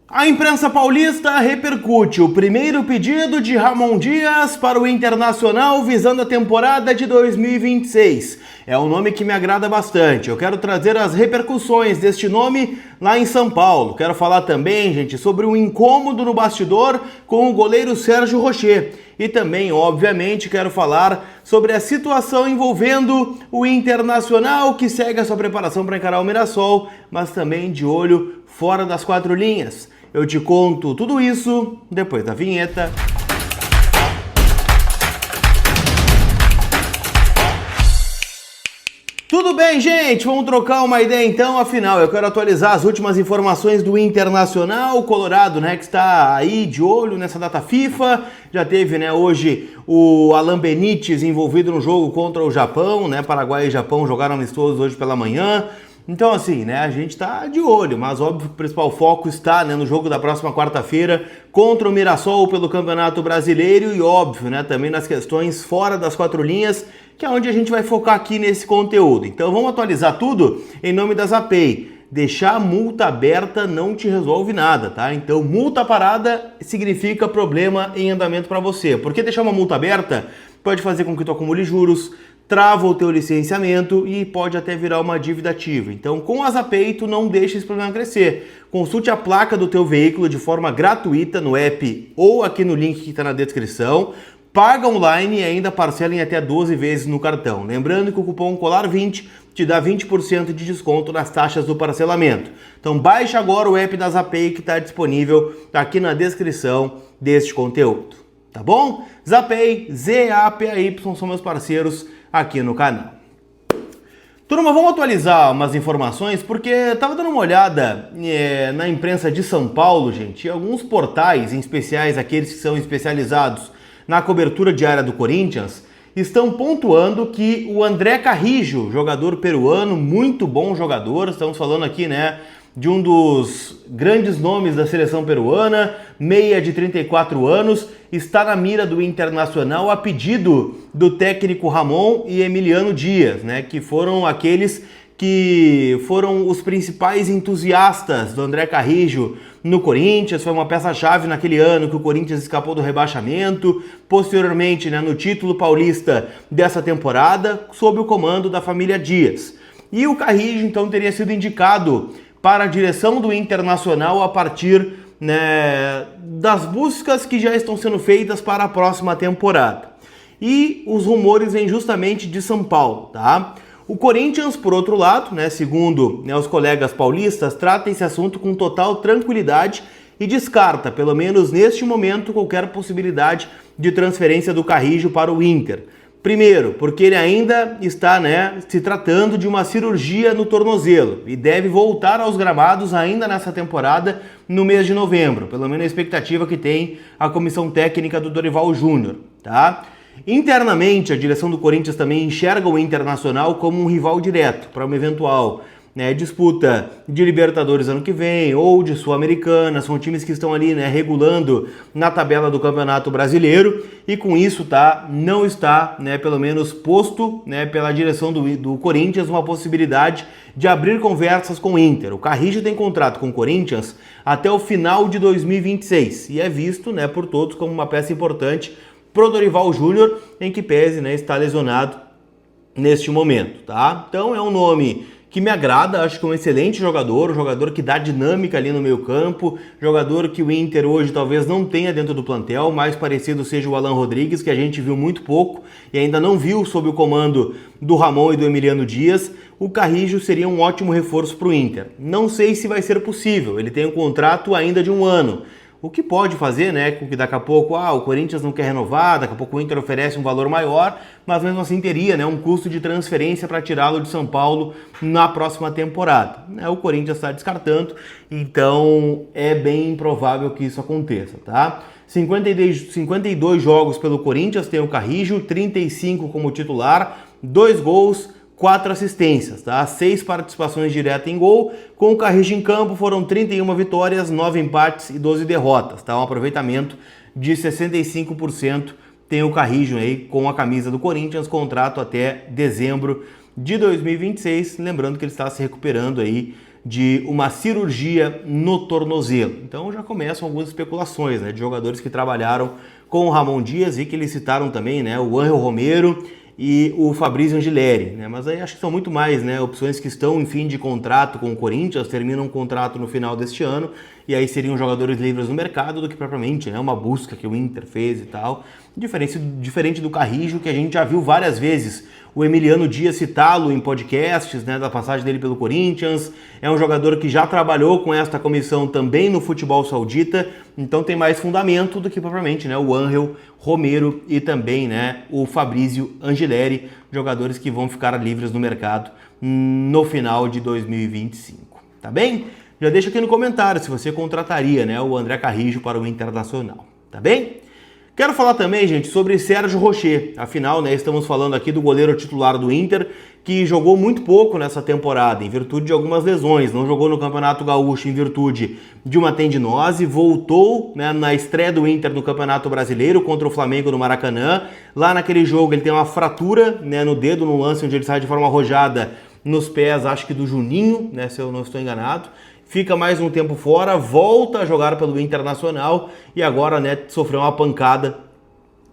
A imprensa paulista repercute o primeiro pedido de Ramon Dias para o Internacional visando a temporada de 2026. É um nome que me agrada bastante. Eu quero trazer as repercussões deste nome lá em São Paulo. Quero falar também, gente, sobre um incômodo no bastidor com o goleiro Sérgio Rocher. E também, obviamente, quero falar sobre a situação envolvendo o Internacional, que segue a sua preparação para encarar o Mirassol, mas também de olho fora das quatro linhas. Eu te conto tudo isso depois da vinheta. Tudo bem, gente? Vamos trocar uma ideia então, afinal, eu quero atualizar as últimas informações do Internacional, o Colorado, né, que está aí de olho nessa data FIFA. Já teve, né, hoje o Alan Benítez envolvido no jogo contra o Japão, né, Paraguai e Japão jogaram amistosos hoje pela manhã. Então, assim, né, a gente tá de olho, mas óbvio que o principal foco está, né, no jogo da próxima quarta-feira contra o Mirassol pelo Campeonato Brasileiro e, óbvio, né, também nas questões fora das quatro linhas, que é onde a gente vai focar aqui nesse conteúdo. Então, vamos atualizar tudo em nome da Zapay. Deixar a multa aberta não te resolve nada, tá? Então, multa parada significa problema em andamento para você. Porque deixar uma multa aberta pode fazer com que tu acumule juros, trava o teu licenciamento e pode até virar uma dívida ativa. Então, com a Zapay, tu não deixa esse problema crescer. Consulte a placa do teu veículo de forma gratuita no app ou aqui no link que está na descrição. Paga online e ainda parcela em até 12 vezes no cartão. Lembrando que o cupom COLAR20 te dá 20% de desconto nas taxas do parcelamento. Então baixa agora o app da Zapay que está disponível aqui na descrição deste conteúdo. Tá bom? Zapay, Z-A-P-A-Y, são meus parceiros aqui no canal. Turma, vamos atualizar umas informações, porque estava dando uma olhada na imprensa de São Paulo, gente, e alguns portais, em especiais aqueles que são especializados na cobertura diária do Corinthians, estão pontuando que o André Carrillo, jogador peruano, muito bom jogador, estamos falando aqui, né, de um dos grandes nomes da seleção peruana, meia de 34 anos, está na mira do Internacional a pedido do técnico Ramon e Emiliano Dias, né, que foram aqueles que foram os principais entusiastas do André Carrillo no Corinthians. Foi uma peça-chave naquele ano que o Corinthians escapou do rebaixamento, posteriormente, né, no título paulista dessa temporada, sob o comando da família Dias. E o Carrillo, então, teria sido indicado para a direção do Internacional a partir, né, das buscas que já estão sendo feitas para a próxima temporada. E os rumores vêm justamente de São Paulo, tá? O Corinthians, por outro lado, né, segundo, né, os colegas paulistas, trata esse assunto com total tranquilidade e descarta, pelo menos neste momento, qualquer possibilidade de transferência do Carrillo para o Inter. Primeiro, porque ele ainda está, né, se tratando de uma cirurgia no tornozelo e deve voltar aos gramados ainda nessa temporada, no mês de novembro, pelo menos a expectativa que tem a comissão técnica do Dorival Júnior, tá? Internamente, a direção do Corinthians também enxerga o Internacional como um rival direto para uma eventual, né, disputa de Libertadores ano que vem ou de Sul-Americana. São times que estão ali, né, regulando na tabela do Campeonato Brasileiro e com isso não está, né, pelo menos posto, né, pela direção do Corinthians uma possibilidade de abrir conversas com o Inter. O Carrillo tem contrato com o Corinthians até o final de 2026 e é visto, né, por todos como uma peça importante pro Dorival Júnior, em que pese, né, está lesionado neste momento, tá? Então é um nome que me agrada, acho que é um excelente jogador, um jogador que dá dinâmica ali no meio campo, jogador que o Inter hoje talvez não tenha dentro do plantel, mais parecido seja o Alan Rodrigues, que a gente viu muito pouco e ainda não viu sob o comando do Ramon e do Emiliano Dias. O Carrillo seria um ótimo reforço para o Inter. Não sei se vai ser possível, ele tem um contrato ainda de 1 ano, o que pode fazer, né, com que daqui a pouco o Corinthians não quer renovar, daqui a pouco o Inter oferece um valor maior, mas mesmo assim teria, né, um custo de transferência para tirá-lo de São Paulo na próxima temporada. O Corinthians está descartando, então é bem improvável que isso aconteça, tá? 52 jogos pelo Corinthians, tem o Carrillo, 35 como titular, 2 gols, 4 assistências, tá? 6 participações diretas em gol. Com o Carrillo em campo foram 31 vitórias, 9 empates e 12 derrotas, tá? Um aproveitamento de 65% tem o Carrillo aí com a camisa do Corinthians, contrato até dezembro de 2026. Lembrando que ele está se recuperando aí de uma cirurgia no tornozelo. Então já começam algumas especulações, né, de jogadores que trabalharam com o Ramon Dias e que eles citaram também, né, o Ángel Romero e o Fabrício Angileri, né? Mas aí acho que são muito mais, né, opções que estão em fim de contrato com o Corinthians, terminam um contrato no final deste ano e aí seriam jogadores livres no mercado do que propriamente, né, uma busca que o Inter fez e tal. Diferente do Carrijo, que a gente já viu várias vezes o Emiliano Dias citá-lo em podcasts, né, da passagem dele pelo Corinthians. É um jogador que já trabalhou com esta comissão também no futebol saudita, então tem mais fundamento do que propriamente, né, o Ángel Romero e também, né, o Fabrício Angileri, jogadores que vão ficar livres no mercado no final de 2025, tá bem? Já deixa aqui no comentário se você contrataria, né, o André Carrijo para o Internacional, tá bem? Quero falar também, gente, sobre Sérgio Rocher. Afinal, né, estamos falando aqui do goleiro titular do Inter, que jogou muito pouco nessa temporada, em virtude de algumas lesões. Não jogou no Campeonato Gaúcho em virtude de uma tendinose, voltou, né, na estreia do Inter no Campeonato Brasileiro contra o Flamengo no Maracanã. Lá naquele jogo ele tem uma fratura, né, no dedo, no lance onde ele sai de forma arrojada nos pés, acho que do Juninho, né, se eu não estou enganado. Fica mais um tempo fora, volta a jogar pelo Internacional e agora, né, sofreu uma pancada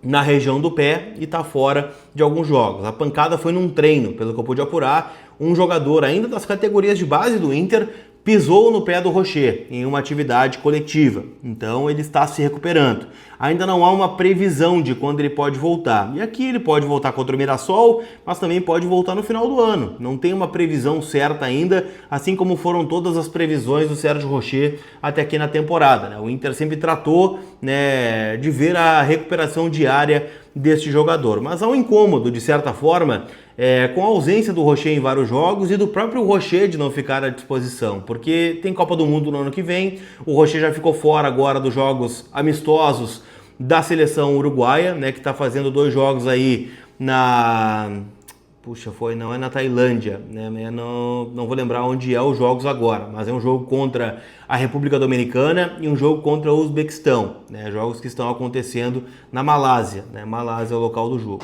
na região do pé e está fora de alguns jogos. A pancada foi num treino, pelo que eu pude apurar. Um jogador ainda das categorias de base do Inter pisou no pé do Rocher em uma atividade coletiva, então ele está se recuperando. Ainda não há uma previsão de quando ele pode voltar. E aqui ele pode voltar contra o Mirassol, mas também pode voltar no final do ano. Não tem uma previsão certa ainda, assim como foram todas as previsões do Sérgio Rocher até aqui na temporada, né? O Inter sempre tratou, né, de ver a recuperação diária deste jogador, mas há um incômodo, de certa forma, com a ausência do Rocher em vários jogos e do próprio Rocher de não ficar à disposição, porque tem Copa do Mundo no ano que vem, o Rocher já ficou fora agora dos jogos amistosos da seleção uruguaia, né, que está fazendo 2 jogos aí não é na Tailândia, né? Não vou lembrar onde é os jogos agora, mas é um jogo contra a República Dominicana e um jogo contra o Uzbequistão, né? Jogos que estão acontecendo na Malásia, né? Malásia é o local do jogo.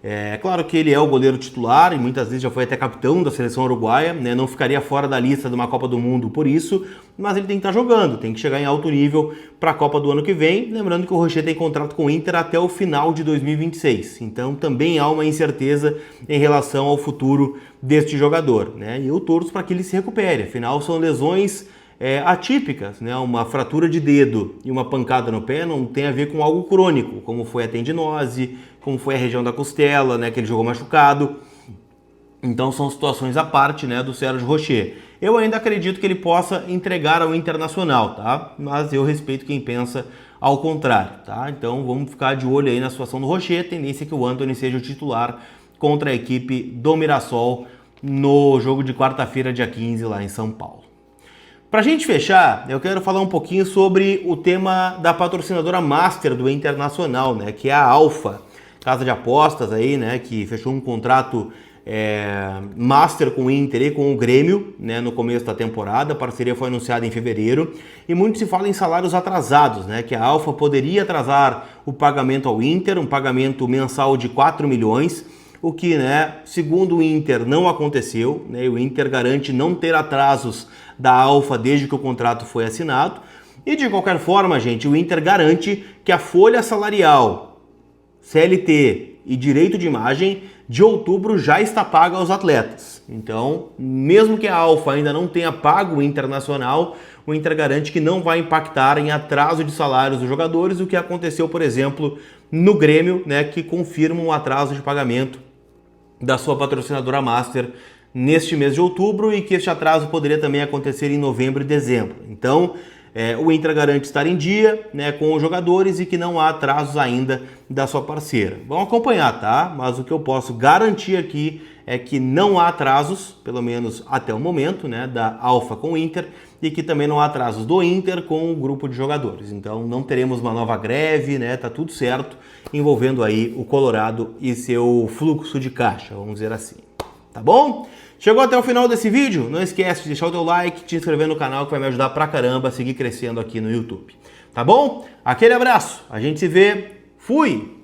É claro que ele é o goleiro titular e muitas vezes já foi até capitão da seleção uruguaia, né? Não ficaria fora da lista de uma Copa do Mundo por isso, mas ele tem que estar jogando, tem que chegar em alto nível para a Copa do ano que vem. Lembrando que o Rocher tem contrato com o Inter até o final de 2026, então também há uma incerteza em relação ao futuro deste jogador, né? E eu torço para que ele se recupere, afinal são lesões atípicas, né? Uma fratura de dedo e uma pancada no pé não tem a ver com algo crônico, como foi a tendinose, como foi a região da costela, né, que ele jogou machucado. Então são situações à parte, né, do Sérgio Rocher. Eu ainda acredito que ele possa entregar ao Internacional, tá? Mas eu respeito quem pensa ao contrário, tá? Então vamos ficar de olho aí na situação do Rocher. Tendência é que o Antony seja o titular contra a equipe do Mirassol no jogo de quarta-feira, dia 15, lá em São Paulo. Pra gente fechar, eu quero falar um pouquinho sobre o tema da patrocinadora master do Internacional, né, que é a Alfa, casa de apostas aí, né, que fechou um contrato master com o Inter e com o Grêmio, né, no começo da temporada. A parceria foi anunciada em fevereiro e muito se fala em salários atrasados, né, que a Alfa poderia atrasar o pagamento ao Inter, um pagamento mensal de 4 milhões, o que, né, segundo o Inter, não aconteceu, né, o Inter garante não ter atrasos da Alfa desde que o contrato foi assinado. E de qualquer forma, gente, o Inter garante que a folha salarial, CLT e direito de imagem de outubro já está paga aos atletas. Então, mesmo que a Alfa ainda não tenha pago o Internacional, o Inter garante que não vai impactar em atraso de salários dos jogadores, o que aconteceu, por exemplo, no Grêmio, né, que confirma um atraso de pagamento da sua patrocinadora master neste mês de outubro e que este atraso poderia também acontecer em novembro e dezembro. Então, o Inter garante estar em dia, né, com os jogadores e que não há atrasos ainda da sua parceira. Vamos acompanhar, tá? Mas o que eu posso garantir aqui é que não há atrasos, pelo menos até o momento, né, da Alfa com o Inter, e que também não há atrasos do Inter com o grupo de jogadores. Então não teremos uma nova greve, né? Tá tudo certo, envolvendo aí o Colorado e seu fluxo de caixa, vamos dizer assim. Tá bom? Chegou até o final desse vídeo? Não esquece de deixar o teu like, te inscrever no canal que vai me ajudar pra caramba a seguir crescendo aqui no YouTube. Tá bom? Aquele abraço, a gente se vê, fui!